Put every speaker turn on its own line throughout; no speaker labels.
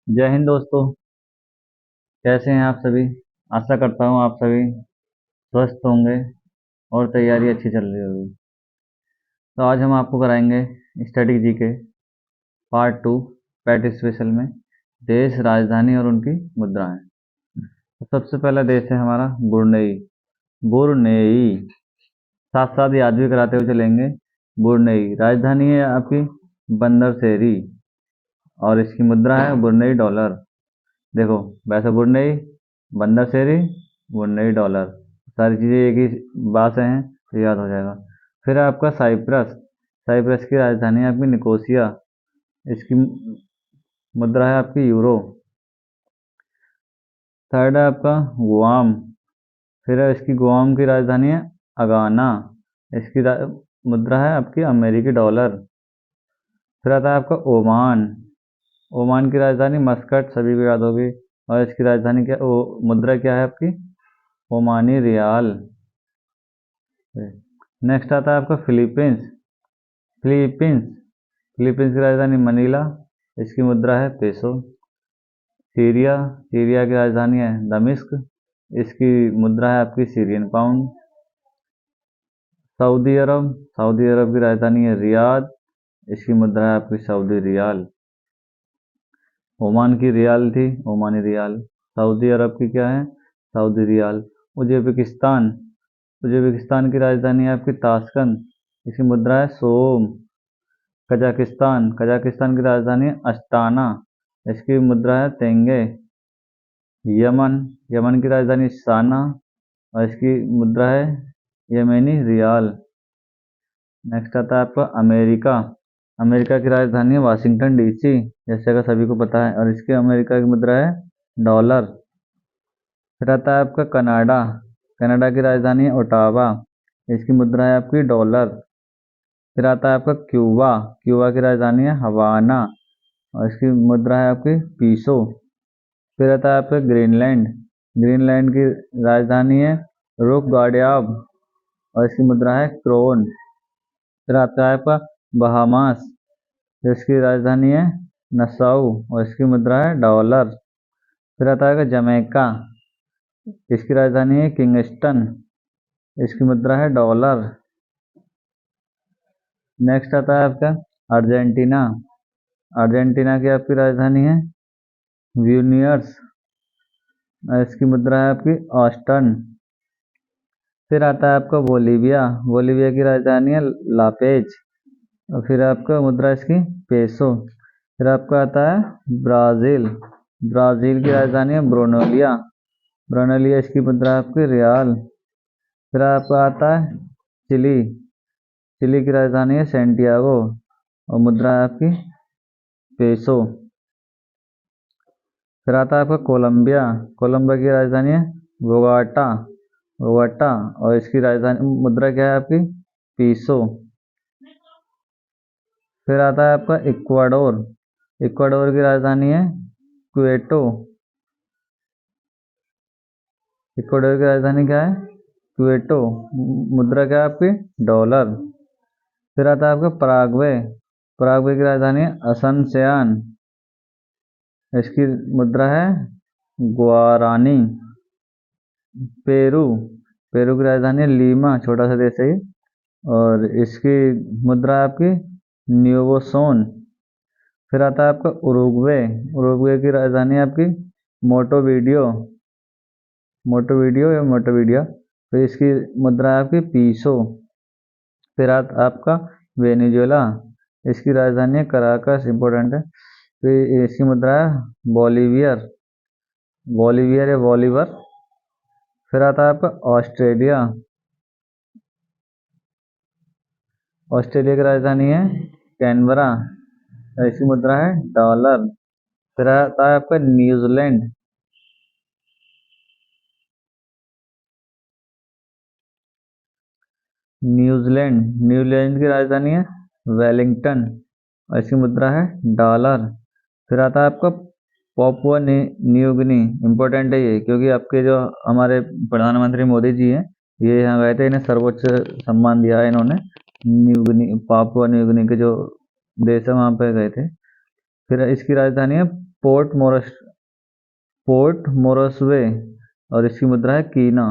जय हिंद दोस्तों। कैसे हैं आप सभी। आशा करता हूँ आप सभी स्वस्थ होंगे और तैयारी अच्छी चल रही होगी। तो आज हम आपको कराएंगे स्टडी जी के पार्ट 2 पैट स्पेशल में देश, राजधानी और उनकी मुद्राएं। तो सबसे पहला देश है हमारा ब्रुनेई। ब्रुनेई साथ साथ याद भी कराते हुए चलेंगे। ब्रुनेई राजधानी है आपकी बंदरशेरी और इसकी मुद्रा है ब्रुनेई डॉलर। देखो, वैसे ब्रुनेई, बंदरशेरी, ब्रुनेई डॉलर, सारी चीज़ें एक ही बात से हैं तो याद हो जाएगा। फिर आपका साइप्रस। साइप्रस की राजधानी है आपकी निकोसिया। इसकी मुद्रा है आपकी यूरो। थर्ड है आपका गुआम। फिर है इसकी गुआम की राजधानी है अगाना। इसकी मुद्रा है आपकी अमेरिकी डॉलर। फिर आता है आपका ओमान। ओमान की राजधानी मस्कट, सभी को याद होगी। और इसकी राजधानी क्या, मुद्रा क्या है आपकी, ओमानी रियाल। नेक्स्ट आता है आपका फिलीपींस। फिलीपींस फिलीपींस की राजधानी मनीला। इसकी मुद्रा है पेसो। सीरिया। सीरिया की राजधानी है दमिश्क। इसकी मुद्रा है आपकी सीरियन पाउंड। सऊदी अरब। सऊदी अरब की राजधानी है रियाद। इसकी मुद्रा है आपकी सऊदी रियाल। ओमान की रियाल थी, ओमानी रियाल। सऊदी अरब की क्या है, सऊदी रियाल। उज्बेकिस्तान। उज्बेकिस्तान की राजधानी है आपकी ताशकंद। इसकी मुद्रा है सोम। कजाकिस्तान। कजाकिस्तान की राजधानी है अस्ताना। इसकी मुद्रा है तेंगे। यमन। यमन की राजधानी साना और इसकी मुद्रा है यमेनी रियाल। नेक्स्ट आता है आपका अमेरिका। अमेरिका की राजधानी है वाशिंगटन डीसी, जैसे का सभी को पता है, और इसकी अमेरिका की मुद्रा है डॉलर। फिर आता है आपका कनाडा। कनाडा की राजधानी है ओटावा। इसकी मुद्रा है आपकी डॉलर। फिर आता है आपका क्यूबा। क्यूबा की राजधानी है हवाना और इसकी मुद्रा है आपकी पीसो। फिर आता है आपका ग्रीनलैंड। ग्रीनलैंड की राजधानी है रोकगार्डियाब और इसकी मुद्रा है क्रोन। फिर आता है आपका बहामास, जिसकी राजधानी है नसाउ और इसकी मुद्रा है डॉलर। फिर आता है जमैका। इसकी राजधानी है किंगस्टन। इसकी मुद्रा है डॉलर। नेक्स्ट आता है आपका अर्जेंटीना। अर्जेंटीना की आपकी राजधानी है ब्यूनियर्स। इसकी मुद्रा है आपकी ऑस्टन। फिर आता है आपका बोलीविया। बोलीविया की राजधानी है लापेज और फिर आपका मुद्रा इसकी पेसो। फिर आपका आता है ब्राज़ील। ब्राज़ील की राजधानी है ब्रोनोलिया। ब्रोनोलिया इसकी मुद्रा है आपकी रियाल। फिर आपका आता है चिली। चिली की राजधानी है सेंटियागो और मुद्रा है आपकी पेसो। फिर आता है आपका कोलंबिया। कोलंबिया की राजधानी है बोगोटा। बोगोटा और इसकी राजधानी मुद्रा क्या है आपकी पीसो। फिर आता है आपका इक्वाडोर। इक्वाडोर की राजधानी है क्वेटो। इक्वाडोर की राजधानी क्या है क्वेटो। मुद्रा क्या है आपकी डॉलर। फिर आता है आपका पराग्वे। पराग्वे की राजधानी है असनसियान। इसकी मुद्रा है गुआरानी। पेरू। पेरू की राजधानी है लीमा, छोटा सा देश है ये, और इसकी मुद्रा है आपकी न्यूवोसोन। फिर आता है आपका उरुग्वे। उरुग्वे की राजधानी है आपकी मोटोवीडियो। मोटोवीडियो या मोटोवीडिया। फिर इसकी मुद्रा है आपकी पीसो। फिर आपका वेनेजुएला। इसकी राजधानी है कराकस, इंपॉर्टेंट है। फिर इसकी मुद्रा है बॉलीवियर। बॉलीवियर या बॉलीवर। फिर आता है आपका ऑस्ट्रेलिया। ऑस्ट्रेलिया की राजधानी है कैनबरा। इसकी मुद्रा है डॉलर। फिर आता है आपका न्यूजीलैंड। न्यूजीलैंड। न्यूजीलैंड की राजधानी है वेलिंगटन और इसकी मुद्रा है डॉलर। फिर आता है आपका पापुआ न्यू गिनी। इम्पोर्टेंट है ये, क्योंकि आपके जो हमारे प्रधानमंत्री मोदी जी हैं, ये यहाँ गए थे, इन्हें सर्वोच्च सम्मान दिया है इन्होंने। New Guinea, Papua New Guinea के जो देश है वहाँ पे गए थे। फिर इसकी राजधानी है पोर्ट मोरस पोर्ट मोरस्वे और इसकी मुद्रा है कीना।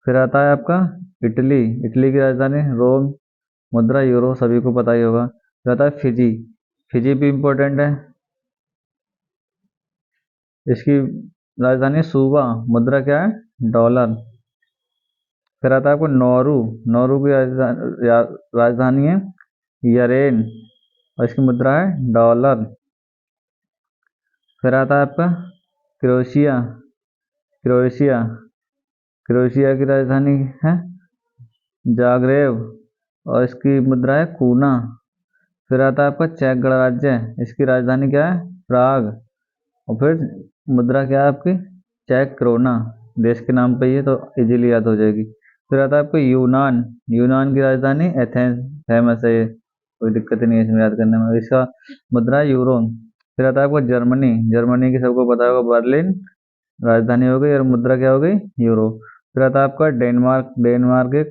फिर आता है आपका इटली, इटली की राजधानी रोम, मुद्रा यूरो, सभी को पता ही होगा। फिर आता है फिजी, फिजी भी इम्पोर्टेंट है, इसकी राजधानी सूबा, मुद्रा क्या है डॉलर। फिर आता है आपको नौरू, नौरू की राजधानी है यरेन और इसकी मुद्रा है डॉलर। फिर आता है आपका क्रोएशिया, क्रोएशिया, क्रोएशिया की राजधानी है जाग्रेब और इसकी मुद्रा है कूना। फिर आता है आपका चेक गणराज्य, इसकी राजधानी क्या है प्राग और फिर मुद्रा क्या है आपकी चेक क्रोना। देश के नाम पे ही है तो इजीली याद हो जाएगी। फिर आता है आपको यूनान, यूनान की राजधानी एथेंस, फेमस है ये, कोई दिक्कत नहीं है इसमें याद करने में, इसका मुद्रा है यूरो। फिर आता है आपको जर्मनी, जर्मनी की सबको पता होगा बर्लिन राजधानी हो गई और मुद्रा क्या हो गई यूरो। फिर आता है आपका डेनमार्क, डेनमार्क के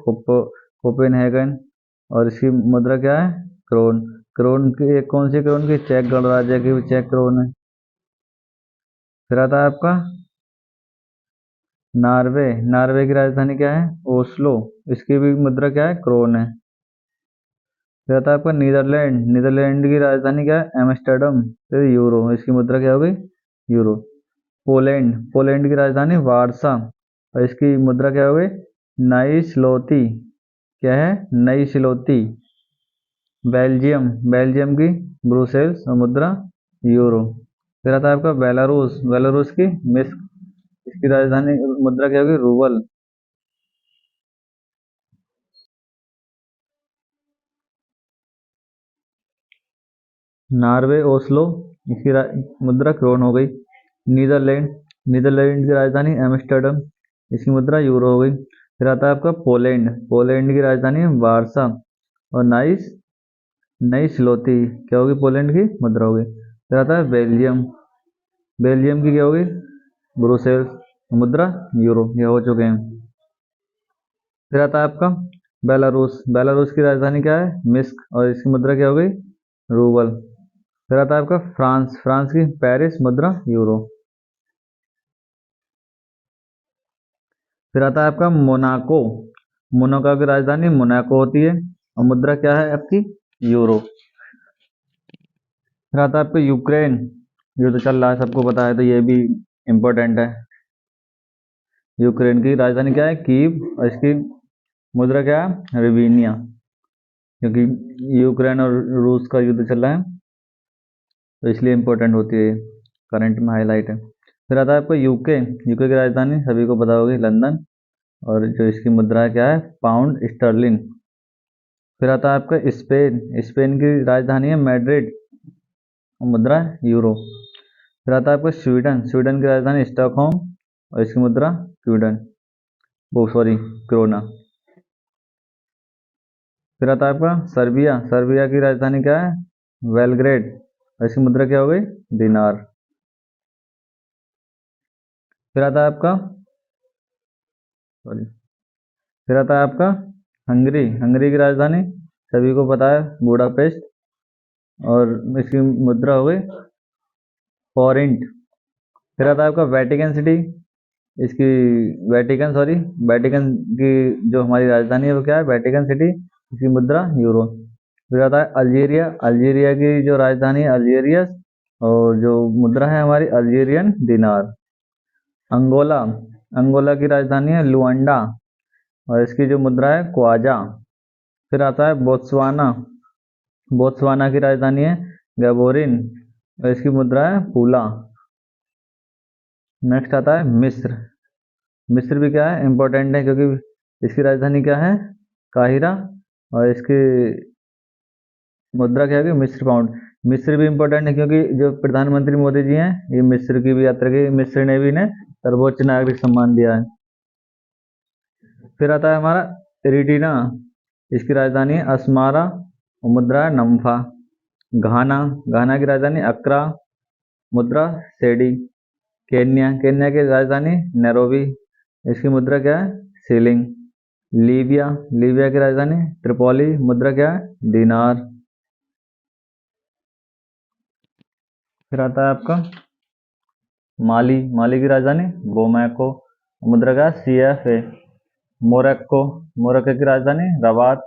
कोपेनहेगन और इसकी मुद्रा क्या है क्रोन। क्रोन की कौन सी क्रोन की चेक गणराज्य की चेक क्रोन है। फिर आता है आपका नॉर्वे, नॉर्वे की राजधानी क्या है ओस्लो, इसकी भी मुद्रा क्या है क्रोन है। फिर आता है आपका नीदरलैंड, नीदरलैंड की राजधानी क्या है एम्स्टर्डम, फिर यूरो, इसकी मुद्रा क्या हो गई यूरो। पोलैंड, पोलैंड की राजधानी वारसा और इसकी मुद्रा क्या हो गई नई स्लोती, क्या है नई स्लोती। बेल्जियम, बेल्जियम की ब्रुसेल्स और मुद्रा यूरो। फिर आता है आपका बेलारूस, बेलारूस की मिस्क, इसकी राजधानी मुद्रा क्या होगी रूबल। नॉर्वे ओस्लो, इसकी मुद्रा क्रोन हो गई। नीदरलैंड, नीदरलैंड की राजधानी एम्स्टर्डम, इसकी मुद्रा यूरो हो गई। फिर आता है आपका पोलैंड, पोलैंड की राजधानी वारसा और नाइस नई स्लोती, क्या होगी पोलैंड की मुद्रा होगी। फिर आता है बेल्जियम, बेल्जियम की क्या होगी ब्रुसेल्स, मुद्रा यूरो, ये हो चुके हैं। फिर आता है आपका बेलारूस, बेलारूस की राजधानी क्या है मिस्क और इसकी मुद्रा क्या हो गई रूबल। फिर आता है आपका फ्रांस, फ्रांस की पेरिस, मुद्रा यूरो। फिर आता है आपका मोनाको, मोनाको की राजधानी मोनाको होती है और मुद्रा क्या है आपकी यूरो। फिर आता है आपका यूक्रेन, युद्ध चल रहा है सबको पता है तो ये भी इम्पोर्टेंट है। यूक्रेन की राजधानी क्या है कीव और इसकी मुद्रा क्या है रिवीनिया, क्योंकि यूक्रेन और रूस का युद्ध चल रहा है तो इसलिए इम्पोर्टेंट होती है, करंट में हाईलाइट है। फिर आता है आपको यूके, यूके की राजधानी सभी को पता होगी लंदन और जो इसकी मुद्रा है क्या है पाउंड स्टर्लिंग। फिर आता है आपका स्पेन, स्पेन की राजधानी है मैड्रिड और मुद्रा यूरो। फिर आता है आपका स्वीडन, स्वीडन की राजधानी स्टॉकहोम और इसकी मुद्रा क्यूडन, वो सॉरी क्रोना। फिर आता है आपका सर्बिया, सर्बिया की राजधानी क्या है वेलग्रेड और इसकी मुद्रा क्या हो गई दिनार। फिर आता है आपका सॉरी फिर आता है आपका हंगरी, हंगरी की राजधानी सभी को पता है बुडापेस्ट और इसकी मुद्रा हो गई फॉरेंट। फिर आता है आपका वेटिकन सिटी, इसकी वेटिकन सॉरी वेटिकन की जो हमारी राजधानी है वो क्या है वेटिकन सिटी, इसकी मुद्रा यूरो। फिर आता है अल्जीरिया, अल्जीरिया की जो राजधानी है अल्जीरियस और जो मुद्रा है हमारी अल्जीरियन दिनार। अंगोला, अंगोला की राजधानी है लुआंडा और इसकी जो मुद्रा है क्वाजा। फिर आता है बोत्सवाना, बोत्सवाना की राजधानी है गैबोरिन और इसकी मुद्रा है पूला। नेक्स्ट आता है मिस्र, मिस्र भी क्या है इम्पोर्टेंट है क्योंकि इसकी राजधानी क्या है काहिरा और इसकी मुद्रा क्या है मिस्र पाउंड। मिस्र भी इम्पोर्टेंट है क्योंकि जो प्रधानमंत्री मोदी जी हैं ये मिस्र की भी यात्रा की, मिस्र ने भी इन्हें सर्वोच्च नागरिक सम्मान दिया है। फिर आता है हमारा इरिटिना, इसकी राजधानी है अस्मारा और मुद्रा है नम्फा। घाना, घाना की राजधानी अक्रा, मुद्रा सेडी। केन्या, केन्या की राजधानी नैरोबी, इसकी मुद्रा क्या है सीलिंग। लीबिया, लीबिया की राजधानी त्रिपोली, मुद्रा क्या है दीनार। फिर आता है आपका माली। माली की राजधानी बोमैको। मुद्रा का CFA। मोरक्को। मोरक्को की राजधानी रबात।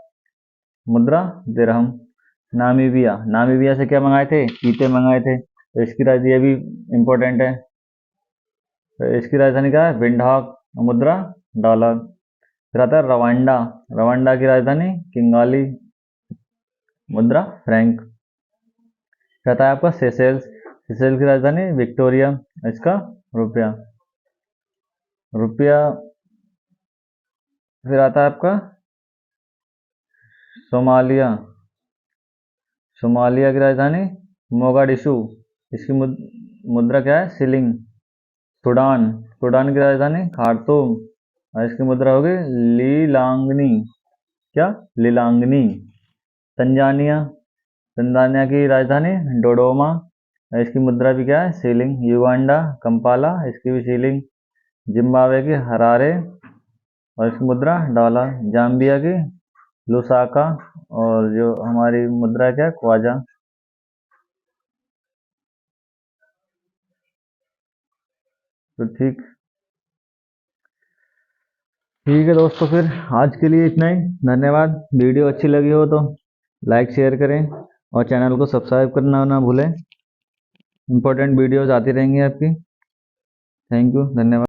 मुद्रा दिरहम। नामीबिया। नामीबिया से क्या मंगाए थे? चीते मंगाए थे, तो इसकी राजधानी, ये भी इम्पोर्टेंट है, तो इसकी राजधानी क्या है? विंडहॉक। मुद्रा डॉलर। फिर आता है रवांडा। रवांडा की राजधानी किंगाली। मुद्रा फ्रैंक। फिर आता है आपका सेशेल्स। सेशेल्स की राजधानी विक्टोरिया। इसका रुपया। रुपया। फिर आता है आपका सोमालिया। सोमालिया की राजधानी मोगाडिशु। इसकी मुद्रा क्या है? शिलिंग। सूडान। सूडान की राजधानी खार्तूम, और इसकी मुद्रा होगी लीलांगनी। क्या? लीलांगनी। तंजानिया। तंजानिया की राजधानी डोडोमा, और इसकी मुद्रा भी क्या है? शिलिंग। युगांडा कंपाला, इसकी भी शिलिंग। जिम्बाब्वे की हरारे, और इसकी मुद्रा डॉलर। जाम्बिया की लुसाका, और जो हमारी मुद्रा क्या है? ख्वाजा। तो ठीक है दोस्तों, फिर आज के लिए इतना ही। धन्यवाद। वीडियो अच्छी लगी हो तो लाइक शेयर करें, और चैनल को सब्सक्राइब करना ना भूलें। इंपॉर्टेंट वीडियोज आती रहेंगी आपकी। थैंक यू, धन्यवाद।